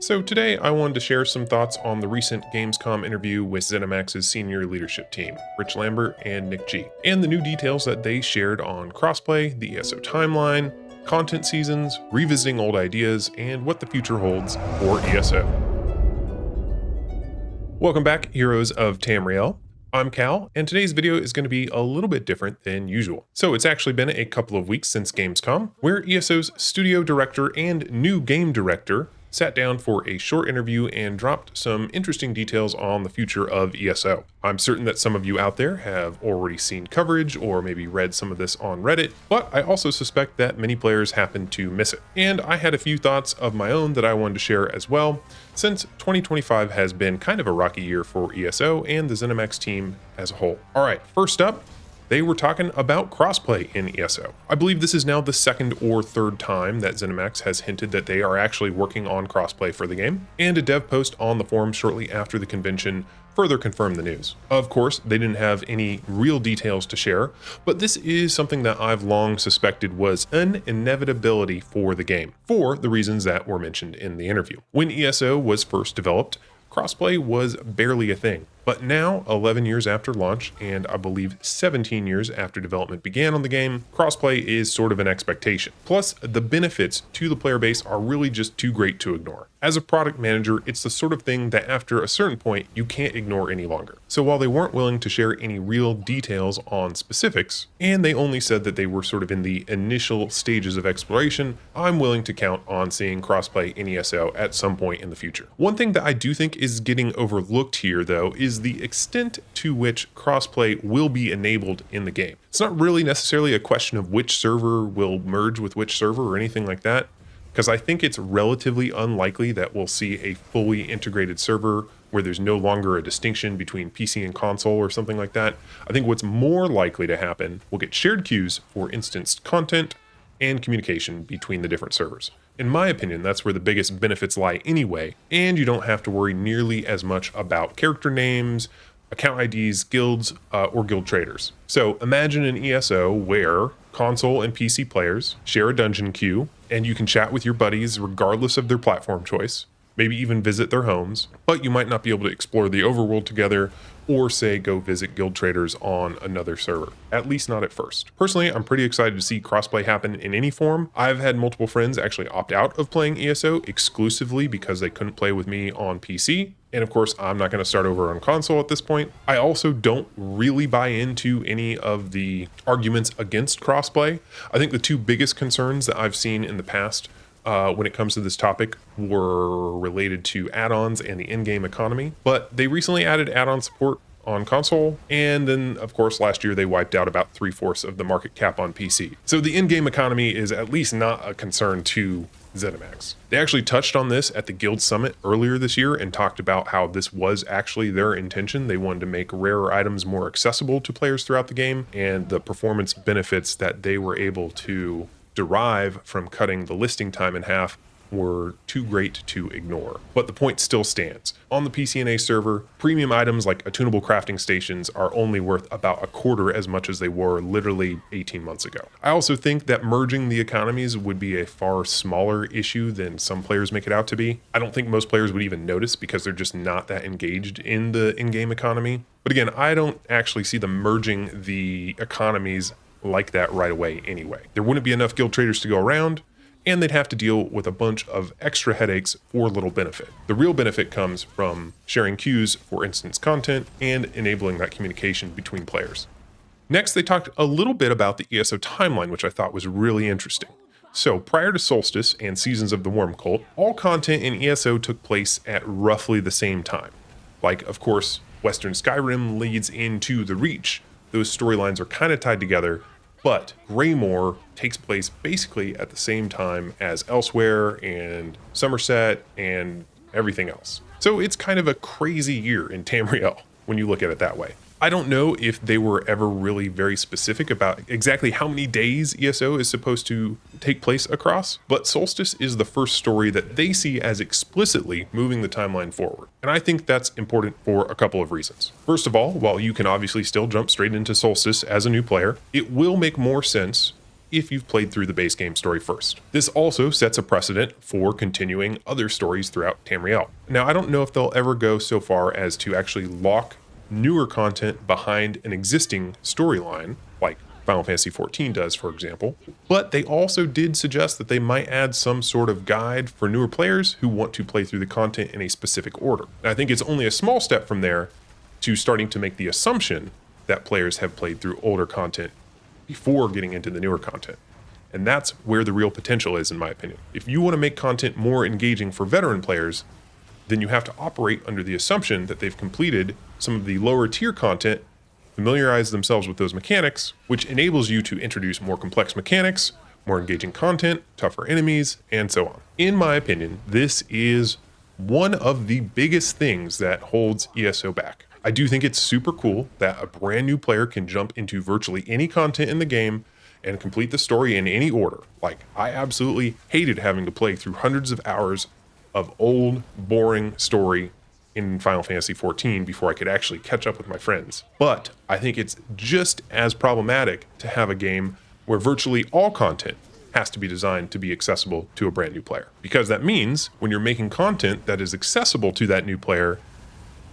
So today I wanted to share some thoughts on the recent Gamescom interview with ZeniMax's senior leadership team, Rich Lambert and Nick G, and the new details that they shared on Crossplay, the ESO timeline, content seasons, revisiting old ideas, and what the future holds for ESO. Welcome back, heroes of Tamriel. I'm Cal, and today's video is going to be a little bit different than usual. So it's actually been a couple of weeks since Gamescom, where ESO's studio director and new game director sat down for a short interview and dropped some interesting details on the future of ESO. I'm certain that some of you out there have already seen coverage or maybe read some of this on Reddit, but I also suspect that many players happen to miss it. And I had a few thoughts of my own that I wanted to share as well, since 2025 has been kind of a rocky year for ESO and the ZeniMax team as a whole. All right, first up, they were talking about crossplay in ESO. I believe this is now the second or third time that ZeniMax has hinted that they are actually working on crossplay for the game, and a dev post on the forum shortly after the convention further confirmed the news. Of course, they didn't have any real details to share, but this is something that I've long suspected was an inevitability for the game, for the reasons that were mentioned in the interview. When ESO was first developed, crossplay was barely a thing. But now, 11 years after launch, and I believe 17 years after development began on the game, crossplay is sort of an expectation. Plus, the benefits to the player base are really just too great to ignore. As a product manager, it's the sort of thing that after a certain point, you can't ignore any longer. So while they weren't willing to share any real details on specifics, and they only said that they were sort of in the initial stages of exploration, I'm willing to count on seeing crossplay in ESO at some point in the future. One thing that I do think is getting overlooked here, though, is the extent to which crossplay will be enabled in the game. It's not really necessarily a question of which server will merge with which server or anything like that, because I think it's relatively unlikely that we'll see a fully integrated server where there's no longer a distinction between PC and console or something like that. I think what's more likely to happen, we'll get shared queues for instanced content and communication between the different servers. In my opinion, that's where the biggest benefits lie anyway, and you don't have to worry nearly as much about character names, account IDs, guilds, or guild traders. So imagine an ESO where console and PC players share a dungeon queue, and you can chat with your buddies regardless of their platform choice, maybe even visit their homes, but you might not be able to explore the overworld together or say go visit guild traders on another server, at least not at first. Personally, I'm pretty excited to see crossplay happen in any form. I've had multiple friends actually opt out of playing ESO exclusively because they couldn't play with me on PC. And of course, I'm not going to start over on console at this point. I also don't really buy into any of the arguments against crossplay. I think the two biggest concerns that I've seen in the past when it comes to this topic were related to add-ons and the in-game economy, but they recently added add-on support on console, and then of course last year they wiped out about 3/4 of the market cap on PC. So the in-game economy is at least not a concern to ZeniMax. They actually touched on this at the Guild Summit earlier this year and talked about how this was actually their intention. They wanted to make rarer items more accessible to players throughout the game, and the performance benefits that they were able to derive from cutting the listing time in half were too great to ignore. But the point still stands. On the PCNA server, premium items like attunable crafting stations are only worth about a quarter as much as they were literally 18 months ago. I also think that merging the economies would be a far smaller issue than some players make it out to be. I don't think most players would even notice because they're just not that engaged in the in-game economy. But again, I don't actually see them merging the economies like that right away anyway. There wouldn't be enough guild traders to go around, and they'd have to deal with a bunch of extra headaches for little benefit. The real benefit comes from sharing queues for instance content and enabling that communication between players. Next, they talked a little bit about the ESO timeline, which I thought was really interesting. So prior to Solstice and Seasons of the Worm Cult, all content in ESO took place at roughly the same time. Like, of course, Western Skyrim leads into the Reach. Those storylines are kind of tied together, but Greymoor takes place basically at the same time as Elsewhere and Somerset and everything else. So it's kind of a crazy year in Tamriel when you look at it that way. I don't know if they were ever really very specific about exactly how many days ESO is supposed to take place across, but Solstice is the first story that they see as explicitly moving the timeline forward. And I think that's important for a couple of reasons. First of all, while you can obviously still jump straight into Solstice as a new player, it will make more sense if you've played through the base game story first. This also sets a precedent for continuing other stories throughout Tamriel. Now, I don't know if they'll ever go so far as to actually lock newer content behind an existing storyline, like Final Fantasy XIV does, for example, but they also did suggest that they might add some sort of guide for newer players who want to play through the content in a specific order. And I think it's only a small step from there to starting to make the assumption that players have played through older content before getting into the newer content. And that's where the real potential is, in my opinion. If you want to make content more engaging for veteran players, then you have to operate under the assumption that they've completed some of the lower tier content, familiarize themselves with those mechanics, which enables you to introduce more complex mechanics, more engaging content, tougher enemies, and so on. In my opinion, this is one of the biggest things that holds ESO back. I do think it's super cool that a brand new player can jump into virtually any content in the game and complete the story in any order. Like, I absolutely hated having to play through hundreds of hours of old, boring story in Final Fantasy XIV before I could actually catch up with my friends. But I think it's just as problematic to have a game where virtually all content has to be designed to be accessible to a brand new player. Because that means when you're making content that is accessible to that new player,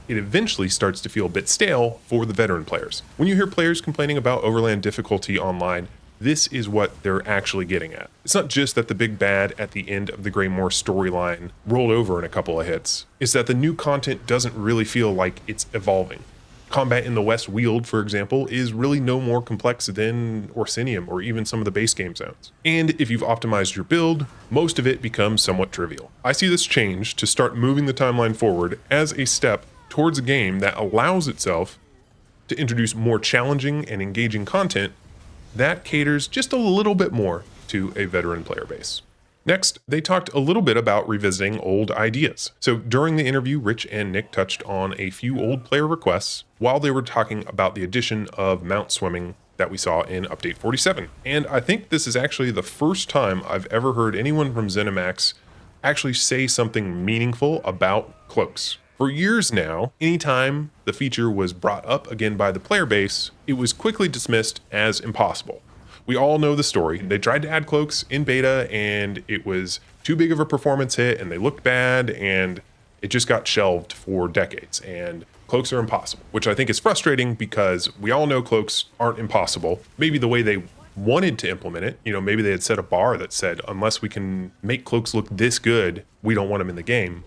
it eventually starts to feel a bit stale for the veteran players. When you hear players complaining about overland difficulty online, this is what they're actually getting at. It's not just that the big bad at the end of the Greymoor storyline rolled over in a couple of hits. It's that the new content doesn't really feel like it's evolving. Combat in the West Weald, for example, is really no more complex than Orsinium or even some of the base game zones. And if you've optimized your build, most of it becomes somewhat trivial. I see this change to start moving the timeline forward as a step towards a game that allows itself to introduce more challenging and engaging content that caters just a little bit more to a veteran player base. Next, they talked a little bit about revisiting old ideas. So during the interview, Rich and Nick touched on a few old player requests while they were talking about the addition of mount swimming that we saw in Update 47. And I think this is actually the first time I've ever heard anyone from ZeniMax actually say something meaningful about Cloaks. For years now, anytime the feature was brought up again by the player base, it was quickly dismissed as impossible. We all know the story. They tried to add Cloaks in beta and it was too big of a performance hit and they looked bad and it just got shelved for decades. And Cloaks are impossible, which I think is frustrating because we all know Cloaks aren't impossible. Maybe the way they wanted to implement it, maybe they had set a bar that said, unless we can make Cloaks look this good, we don't want them in the game.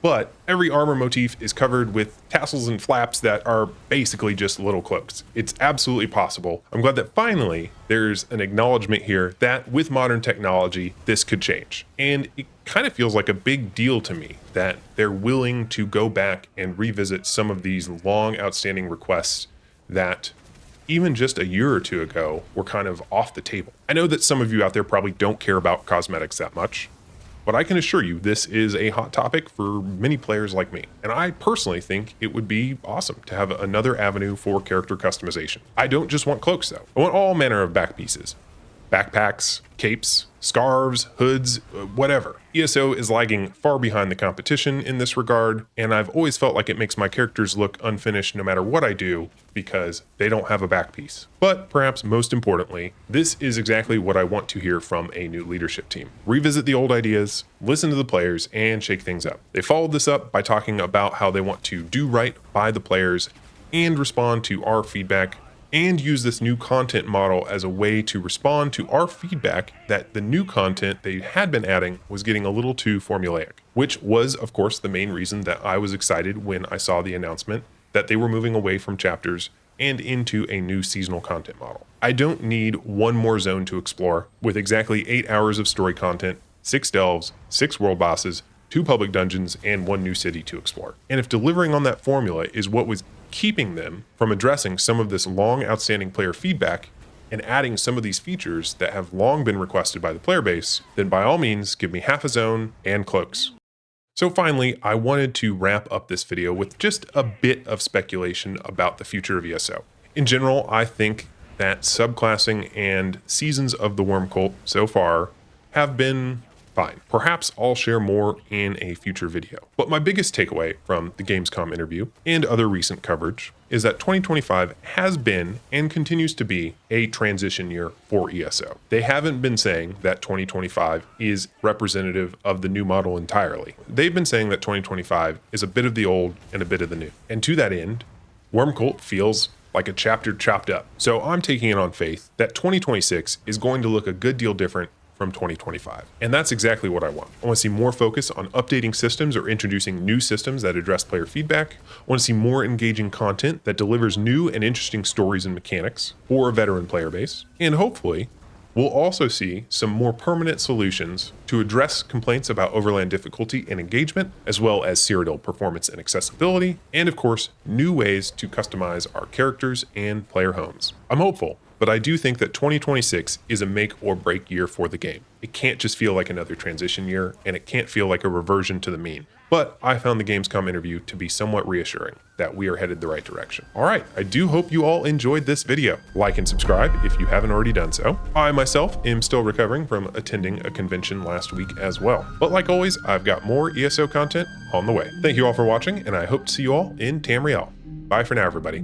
But every armor motif is covered with tassels and flaps that are basically just little cloaks. It's absolutely possible. I'm glad that finally there's an acknowledgement here that with modern technology, this could change. And it kind of feels like a big deal to me that they're willing to go back and revisit some of these long outstanding requests that even just a year or two ago were kind of off the table. I know that some of you out there probably don't care about cosmetics that much, but I can assure you this is a hot topic for many players like me. And I personally think it would be awesome to have another avenue for character customization. I don't just want cloaks though. I want all manner of back pieces. Backpacks, capes, scarves, hoods, whatever. ESO is lagging far behind the competition in this regard, and I've always felt like it makes my characters look unfinished no matter what I do because they don't have a back piece. But perhaps most importantly, this is exactly what I want to hear from a new leadership team. Revisit the old ideas, listen to the players, and shake things up. They followed this up by talking about how they want to do right by the players and respond to our feedback and use this new content model as a way to respond to our feedback that the new content they had been adding was getting a little too formulaic, which was, of course, the main reason that I was excited when I saw the announcement that they were moving away from chapters and into a new seasonal content model. I don't need one more zone to explore with exactly 8 hours of story content, 6 delves, 6 world bosses, 2 public dungeons, and 1 new city to explore. And if delivering on that formula is what was keeping them from addressing some of this long outstanding player feedback and adding some of these features that have long been requested by the player base, then by all means, give me half a zone and cloaks. So finally, I wanted to wrap up this video with just a bit of speculation about the future of ESO. In general, I think that subclassing and Seasons of the Worm Cult so far have been Fine. Perhaps I'll share more in a future video. But my biggest takeaway from the Gamescom interview and other recent coverage is that 2025 has been and continues to be a transition year for ESO. They haven't been saying that 2025 is representative of the new model entirely. They've been saying that 2025 is a bit of the old and a bit of the new. And to that end, Wormcult feels like a chapter chopped up. So I'm taking it on faith that 2026 is going to look a good deal different from 2025. And that's exactly what I want. I want to see more focus on updating systems or introducing new systems that address player feedback. I want to see more engaging content that delivers new and interesting stories and mechanics for a veteran player base. And hopefully, we'll also see some more permanent solutions to address complaints about overland difficulty and engagement, as well as Cyrodiil performance and accessibility, and of course, new ways to customize our characters and player homes. I'm hopeful, but I do think that 2026 is a make or break year for the game. It can't just feel like another transition year, and it can't feel like a reversion to the mean. But I found the Gamescom interview to be somewhat reassuring that we are headed the right direction. All right, I do hope you all enjoyed this video. Like and subscribe if you haven't already done so. I myself am still recovering from attending a convention last week as well. But like always, I've got more ESO content on the way. Thank you all for watching, and I hope to see you all in Tamriel. Bye for now, everybody.